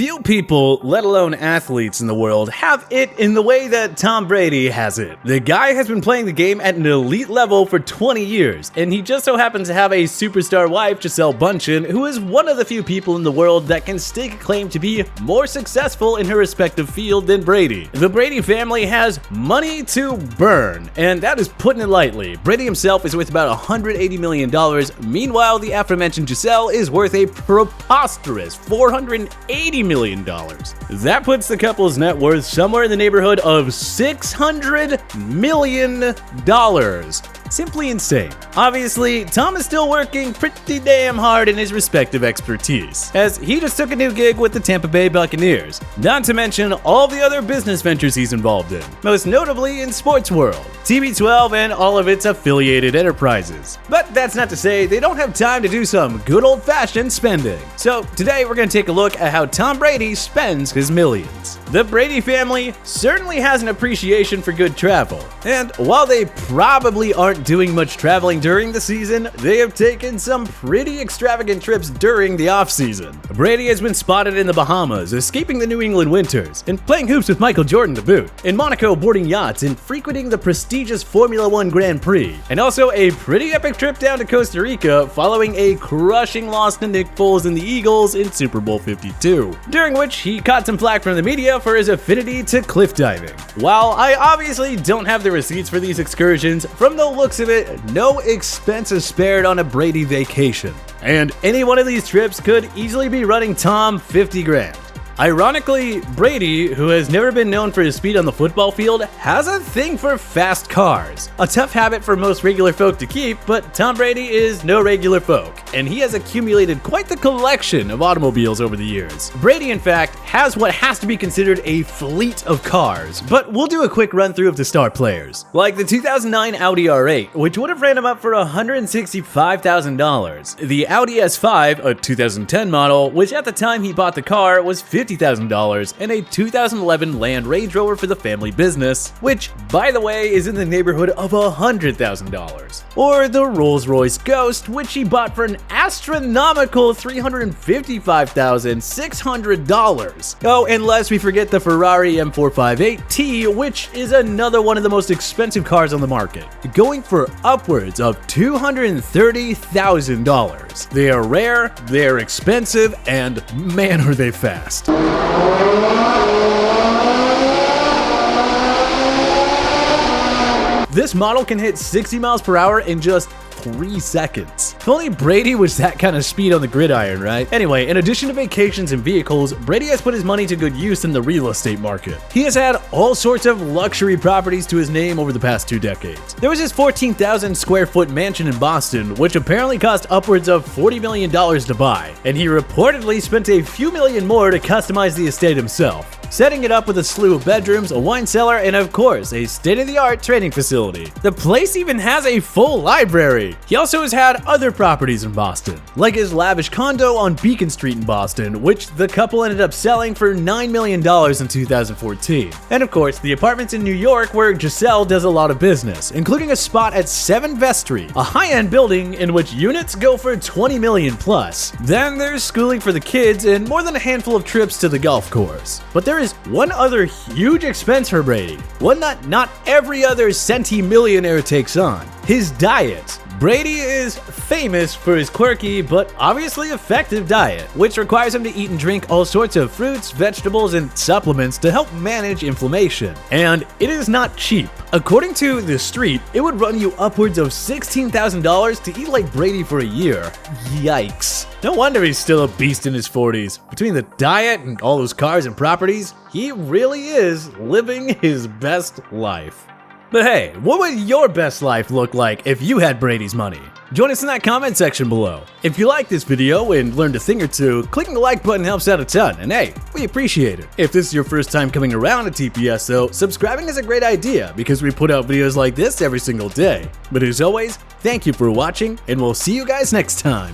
Few people, let alone athletes in the world, have it in the way that Tom Brady has it. The guy has been playing the game at an elite level for 20 years, and he just so happens to have a superstar wife, Gisele Bündchen, who is one of the few people in the world that can stake a claim to be more successful in her respective field than Brady. The Brady family has money to burn, and that is putting it lightly. Brady himself is worth about $180 million. Meanwhile, the aforementioned Gisele is worth a preposterous $480 million. That puts the couple's net worth somewhere in the neighborhood of $600 million. Simply insane. Obviously, Tom is still working pretty damn hard in his respective expertise, as he just took a new gig with the Tampa Bay Buccaneers, not to mention all the other business ventures he's involved in, most notably in sports world, TB12 and all of its affiliated enterprises. But that's not to say they don't have time to do some good old-fashioned spending. So today we're going to take a look at how Tom Brady spends his millions. The Brady family certainly has an appreciation for good travel, and while they probably aren't doing much traveling during the season, they have taken some pretty extravagant trips during the off-season. Brady has been spotted in the Bahamas, escaping the New England winters, and playing hoops with Michael Jordan to boot, in Monaco boarding yachts and frequenting the prestigious Formula One Grand Prix, and also a pretty epic trip down to Costa Rica following a crushing loss to Nick Foles and the Eagles in Super Bowl 52, during which he caught some flack from the media for his affinity to cliff diving. While I obviously don't have the receipts for these excursions, from the looks of it, no expense is spared on a Brady vacation. And any one of these trips could easily be running Tom 50 grand. Ironically, Brady, who has never been known for his speed on the football field, has a thing for fast cars. A tough habit for most regular folk to keep, but Tom Brady is no regular folk, and he has accumulated quite the collection of automobiles over the years. Brady, in fact, has what has to be considered a fleet of cars, but we'll do a quick run through of the star players. Like the 2009 Audi R8, which would have ran him up for $165,000. The Audi S5, a 2010 model, which at the time he bought the car was $50,000, and a 2011 Land Range Rover for the family business, which, by the way, is in the neighborhood of $100,000. Or the Rolls-Royce Ghost, which he bought for an astronomical $355,600. Oh, and lest we forget the Ferrari M458T, which is another one of the most expensive cars on the market, going for upwards of $230,000. They are rare, they are expensive, and man are they fast. This model can hit 60 miles per hour in just 3 seconds. If only Brady was that kind of speed on the gridiron, right? Anyway, in addition to vacations and vehicles, Brady has put his money to good use in the real estate market. He has had all sorts of luxury properties to his name over the past 2 decades. There was his 14,000 square foot mansion in Boston, which apparently cost upwards of $40 million to buy, and he reportedly spent a few million more to customize the estate himself, setting it up with a slew of bedrooms, a wine cellar, and of course, a state-of-the-art training facility. The place even has a full library. He also has had other properties in Boston, like his lavish condo on Beacon Street in Boston, which the couple ended up selling for $9 million in 2014. And of course, the apartments in New York where Gisele does a lot of business, including a spot at 7 Vestry, a high-end building in which units go for $20 million plus. Then there's schooling for the kids and more than a handful of trips to the golf course. But there is one other huge expense for Brady, one that not every other centimillionaire takes on: his diet. Brady is famous for his quirky but obviously effective diet, which requires him to eat and drink all sorts of fruits, vegetables, and supplements to help manage inflammation. And it is not cheap. According to The Street, it would run you upwards of $16,000 to eat like Brady for a year. Yikes. No wonder he's still a beast in his 40s. Between the diet and all those cars and properties, he really is living his best life. But hey, what would your best life look like if you had Brady's money? Join us in that comment section below. If you liked this video and learned a thing or two, clicking the like button helps out a ton, and hey, we appreciate it. If this is your first time coming around to TPS though, subscribing is a great idea because we put out videos like this every single day. But as always, thank you for watching, and we'll see you guys next time.